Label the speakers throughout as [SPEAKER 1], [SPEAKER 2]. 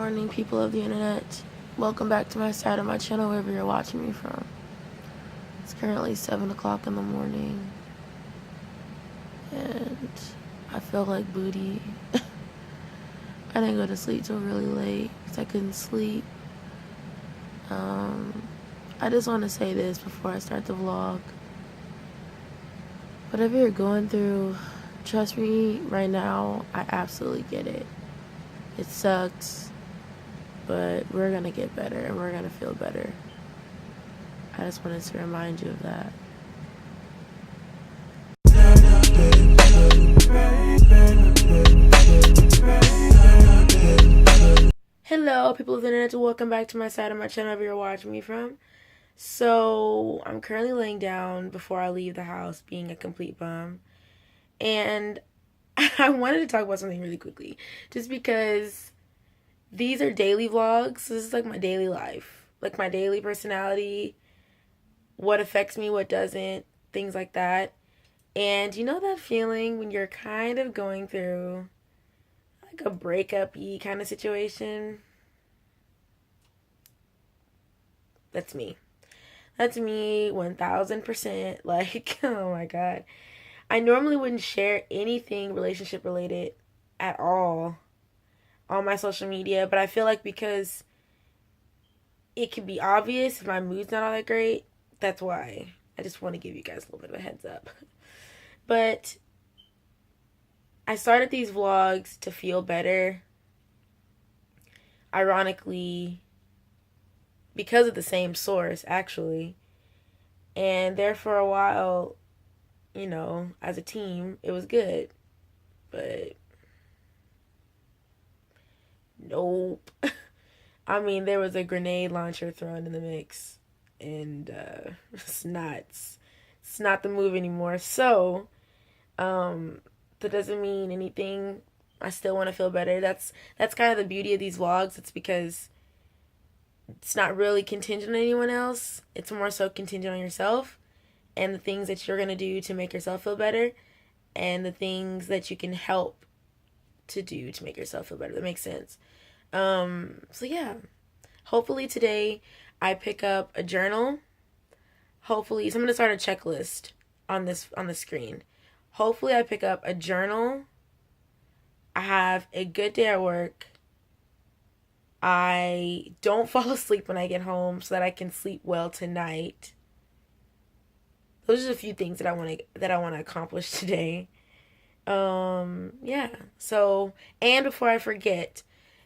[SPEAKER 1] morning, people of the internet. Welcome back to my side of my channel, wherever you're watching me from. It's currently 7 o'clock in the morning, and I feel like booty. I didn't go to sleep till really late because I couldn't sleep. I just want to say this before I start the vlog. Whatever you're going through, trust me, right now, I absolutely get it. It sucks, but we're gonna get better and we're gonna feel better. I just wanted to remind you of that. Hello, people of the internet, welcome back to my side of my channel, wherever you're watching me from. So, I'm currently laying down before I leave the house, being a complete bum. And I wanted to talk about something really quickly, just because these are daily vlogs. So this is like my daily life, like my daily personality, what affects me, what doesn't, things like that. And you know that feeling when you're kind of going through like a breakup-y kind of situation? That's me. That's me 1000%. Like, oh my God. I normally wouldn't share anything relationship related at all on my social media, but I feel like because it can be obvious if my mood's not all that great, that's why. I just want to give you guys a little bit of a heads up. But I started these vlogs to feel better. Ironically, because of the same source, actually. And there for a while, you know, as a team, it was good. But nope. I mean, there was a grenade launcher thrown in the mix. And it's not the move anymore. So, that doesn't mean anything. I still want to feel better. That's kind of the beauty of these vlogs. It's because it's not really contingent on anyone else. It's more so contingent on yourself and the things that you're going to do to make yourself feel better and the things that you can help to do to make yourself feel better. That makes sense. So yeah, hopefully today I pick up a journal. Hopefully, so I'm going to start a checklist on the screen. Hopefully I pick up a journal. I have a good day at work. I don't fall asleep when I get home so that I can sleep well tonight. Those are a few things that I want to accomplish today. Yeah. So, and before I forget,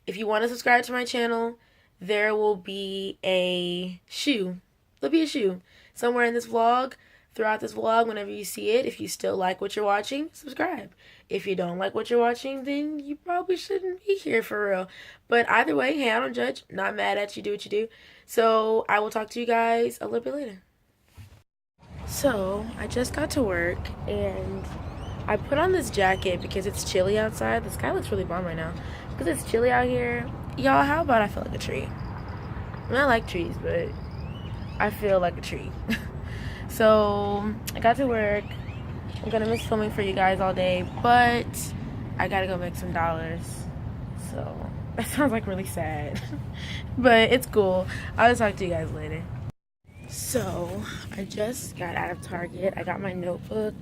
[SPEAKER 1] if you want to subscribe to my channel, there will be a shoe. There'll be a shoe somewhere in this vlog. Throughout this vlog, whenever you see it, if you still like what you're watching, subscribe. If you don't like what you're watching, then you probably shouldn't be here for real. But either way, hey, I don't judge. Not mad at you. Do what you do. So I will talk to you guys a little bit later. So I just got to work and I put on this jacket because it's chilly outside. The sky looks really bomb right now. Because it's chilly out here. Y'all, how about I feel like a tree? I mean, I like trees, but I feel like a tree. So I got to work. I'm gonna miss filming for you guys all day, but I gotta go make some dollars. So that sounds like really sad, but it's cool. I'll talk to you guys later. So I just got out of Target. I got my notebook,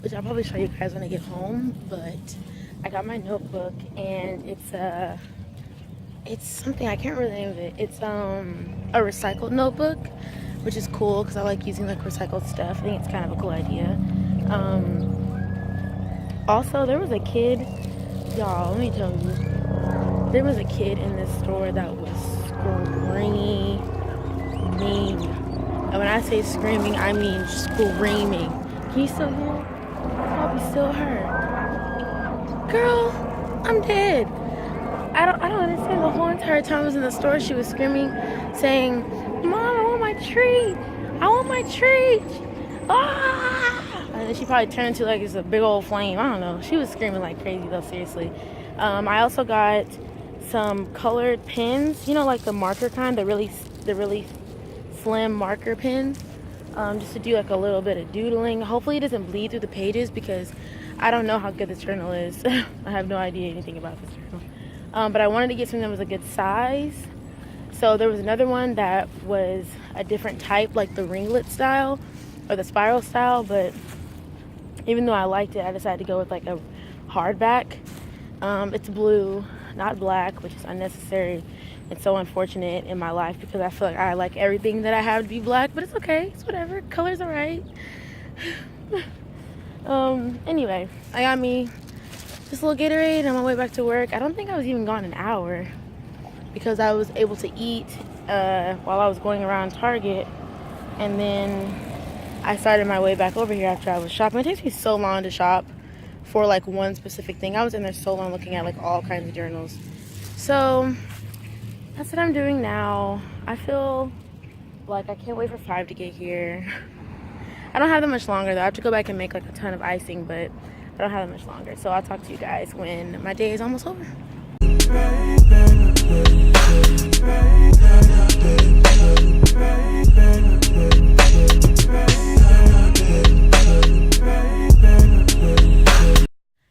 [SPEAKER 1] which I'll probably show you guys when I get home, but I got my notebook and it's something, I can't really name it. It's a recycled notebook, which is cool because I like using like recycled stuff. I think it's kind of a cool idea. Also, there was a kid, y'all, let me tell you, there was a kid in this store that was screaming. And when I say screaming, I mean screaming. Can you still hear it? Probably still hurt. Girl, I'm dead. I don't understand. The whole entire time I was in the store, she was screaming, saying, "Mom, I want my treat! I want my treat! Ah!" And then she probably turned to like it's a big old flame. I don't know. She was screaming like crazy though, seriously. I also got some colored pens, you know, like the marker kind, the really slim marker pens, just to do like a little bit of doodling. Hopefully it doesn't bleed through the pages because I don't know how good this journal is. I have no idea anything about this journal. But I wanted to get something that was a good size. So there was another one that was a different type, like the ringlet style or the spiral style, but even though I liked it, I decided to go with like a hardback. It's blue, not black, which is unnecessary and so unfortunate in my life because I feel like I like everything that I have to be black, but it's okay, it's whatever, color's alright. Anyway, I got me this little Gatorade on my way back to work. I don't think I was even gone an hour because I was able to eat while I was going around Target, and then I started my way back over here after I was shopping. It takes me so long to shop for like one specific thing. I was in there so long looking at like all kinds of journals. So that's what I'm doing now. I feel like I can't wait for 5 to get here. I don't have that much longer though. I have to go back and make like a ton of icing, but I don't have that much longer. So I'll talk to you guys when my day is almost over.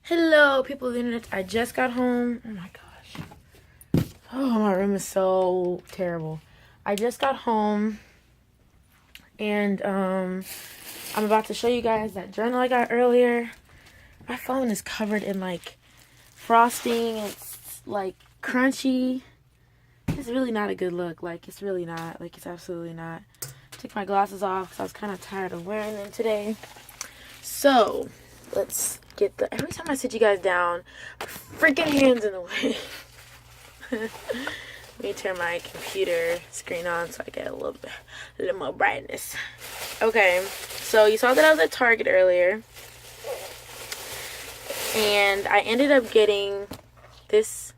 [SPEAKER 1] Hello, people of the internet. I just got home. Oh my gosh. Oh, my room is so terrible. I just got home and I'm about to show you guys that journal I got earlier. My phone is covered in like frosting. It's like crunchy. It's really not a good look. Like, it's really not. Like, it's absolutely not. Took my glasses off because I was kind of tired of wearing them today. So let's get the, every time I sit you guys down, freaking hands in the way. Let me turn my computer screen on so I get a little more brightness. Okay, so you saw that I was at Target earlier, and I ended up getting this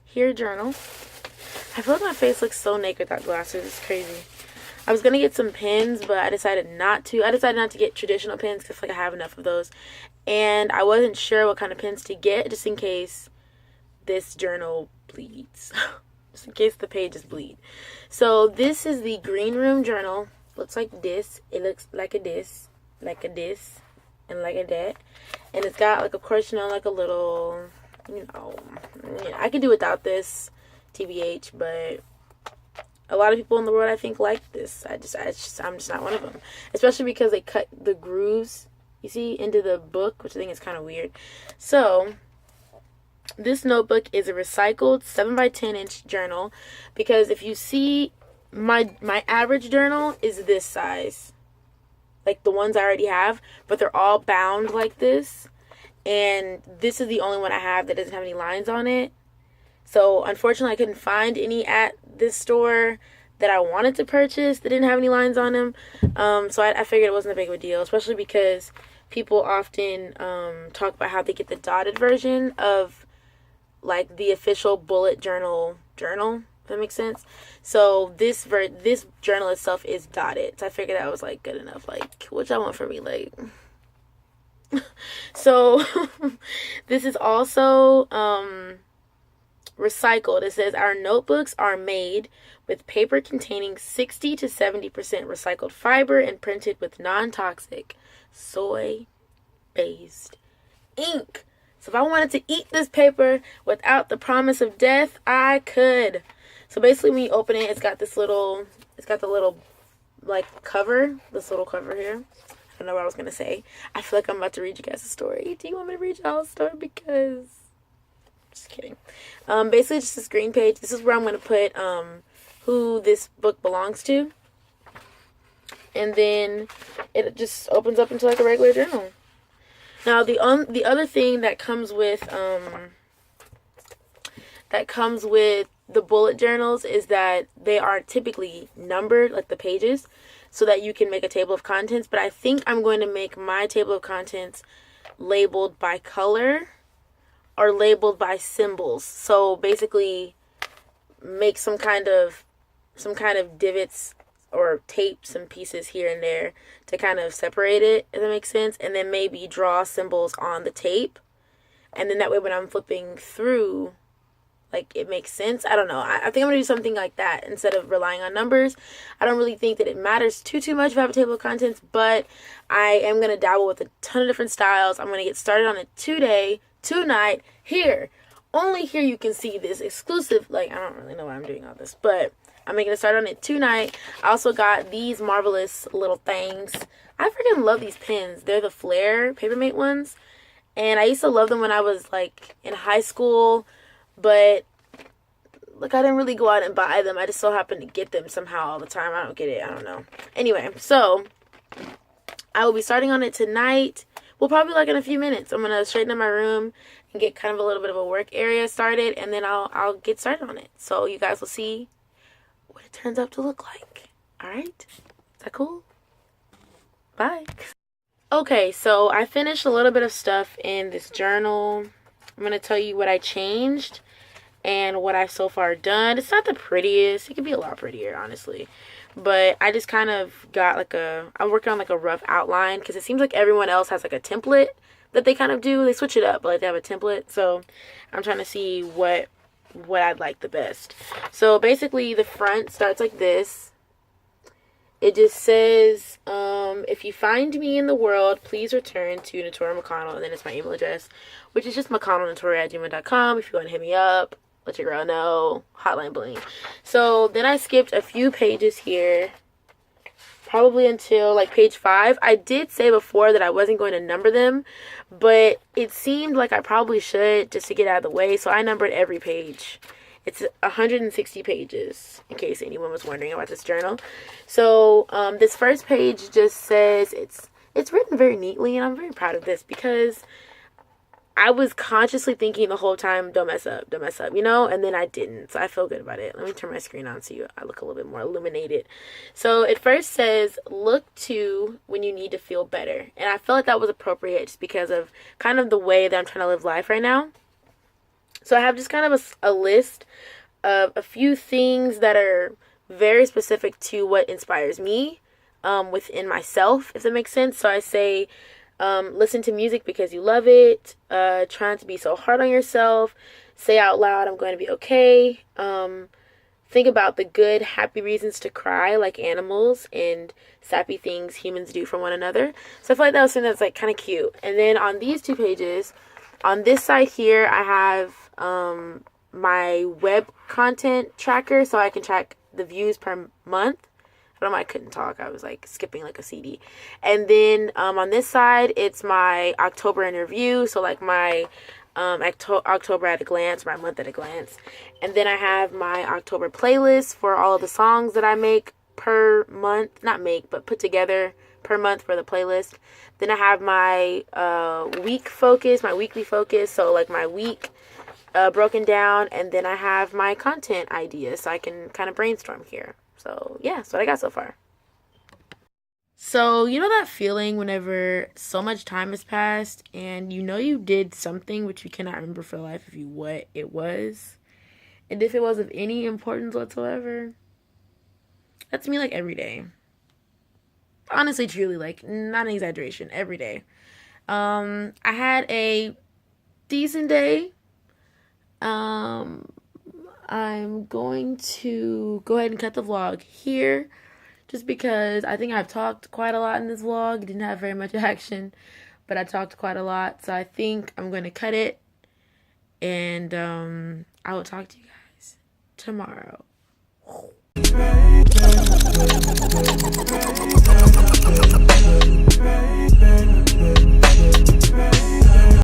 [SPEAKER 1] here journal. I feel like my face looks so naked without glasses. It's crazy. I was gonna get some pins, but I decided not to. I decided not to get traditional pins because I feel like I have enough of those, and I wasn't sure what kind of pins to get just in case this journal bleeds. Just in case the pages bleed. So this is the Green Room journal. Looks like this. It looks like a this, and like a that. And it's got, like, of course, you know, like a little, you know, I could do without this, TBH, but a lot of people in the world, I think, like this. I'm just not one of them. Especially because they cut the grooves, you see, into the book, which I think is kind of weird. So this notebook is a recycled 7x10-inch journal, because if you see my average journal is this size, like the ones I already have, but they're all bound like this, and this is the only one I have that doesn't have any lines on it. So unfortunately I couldn't find any at this store that I wanted to purchase that didn't have any lines on them. So I figured it wasn't a big of a deal, especially because people often talk about how they get the dotted version of like the official bullet journal, if that makes sense. So this journal itself is dotted. So I figured that was like good enough, like, which I want for me, like. So this is also recycled. It says our notebooks are made with paper containing 60 to 70% recycled fiber and printed with non-toxic soy-based ink. So if I wanted to eat this paper without the promise of death, I could. So basically when you open it, it's got the little like cover, this little cover here. I don't know what I was going to say. I feel like I'm about to read you guys a story. Do you want me to read y'all a story? Because, just kidding. Basically just this green page. This is where I'm going to put who this book belongs to. And then it just opens up into like a regular journal. Now the other thing that comes with the bullet journals is that they are typically numbered, like the pages, so that you can make a table of contents. But I think I'm going to make my table of contents labeled by color or labeled by symbols. So basically make some kind of divots or tape some pieces here and there to kind of separate it, if that makes sense, and then maybe draw symbols on the tape, and then that way when I'm flipping through, like, it makes sense. I don't know. I think I'm gonna do something like that instead of relying on numbers. I don't really think that it matters too much if I have a table of contents, but I am gonna dabble with a ton of different styles. I'm gonna get started on it tonight here only here you can see this exclusive, like, I don't really know why I'm doing all this, but I'm making a start on it tonight. I also got these marvelous little things. I freaking love these pins. They're the Flair Papermate ones, and I used to love them when I was, like, in high school, but, like, I didn't really go out and buy them. I just so happened to get them somehow all the time. I don't get it. I don't know. Anyway, so I will be starting on it tonight. Well, probably like in a few minutes. I'm going to straighten up my room and get kind of a little bit of a work area started, and then I'll get started on it. So you guys will see what it turns out to look like. All right? Is that cool? Bye. Okay, so I finished a little bit of stuff in this journal. I'm going to tell you what I changed and what I've so far done. It's not the prettiest. It could be a lot prettier, honestly. But I just kind of got like I'm working on like a rough outline, because it seems like everyone else has like a template that they kind of do. They switch it up, but like they have a template. So I'm trying to see what I'd like the best. So basically the front starts like this. It just says, if you find me in the world, please return to Natura McConnell. And then it's my email address, which is just mcconnellnatura@gmail.com if you want to hit me up. Let your girl know. Hotline bling. So then I skipped a few pages here, probably until like page 5. I did say before that I wasn't going to number them, but it seemed like I probably should, just to get out of the way. So I numbered every page. It's 160 pages, in case anyone was wondering about this journal. So this first page just says, it's written very neatly, and I'm very proud of this, because I was consciously thinking the whole time, don't mess up, you know, and then I didn't, so I feel good about it. Let me turn my screen on so I look a little bit more illuminated. So it first says, look to when you need to feel better, and I feel like that was appropriate just because of kind of the way that I'm trying to live life right now. So I have just kind of a list of a few things that are very specific to what inspires me within myself, if that makes sense. So I say, listen to music because you love it. Trying to be so hard on yourself. Say out loud, I'm going to be okay. Think about the good, happy reasons to cry, like animals, and sappy things humans do for one another. So I feel like that was something that's like kind of cute. And then on these 2 pages, on this side here, I have my web content tracker, so I can track the views per month. I don't know why I couldn't talk. I was like skipping like a CD. And then on this side, it's my October in review. So like my October at a glance, my month at a glance. And then I have my October playlist for all of the songs that I make per month. Not make, but put together per month for the playlist. Then I have my week focus, my weekly focus. So like my week broken down. And then I have my content ideas, so I can kind of brainstorm here. So yeah, that's what I got so far. So you know that feeling whenever so much time has passed and you know you did something but you cannot remember for life of you what it was, and if it was of any importance whatsoever? That's me like every day. Honestly, truly, like not an exaggeration, every day. I had a decent day. I'm going to go ahead and cut the vlog here, just because I think I've talked quite a lot in this vlog. Didn't have very much action, but I talked quite a lot. So I think I'm going to cut it, and I will talk to you guys tomorrow.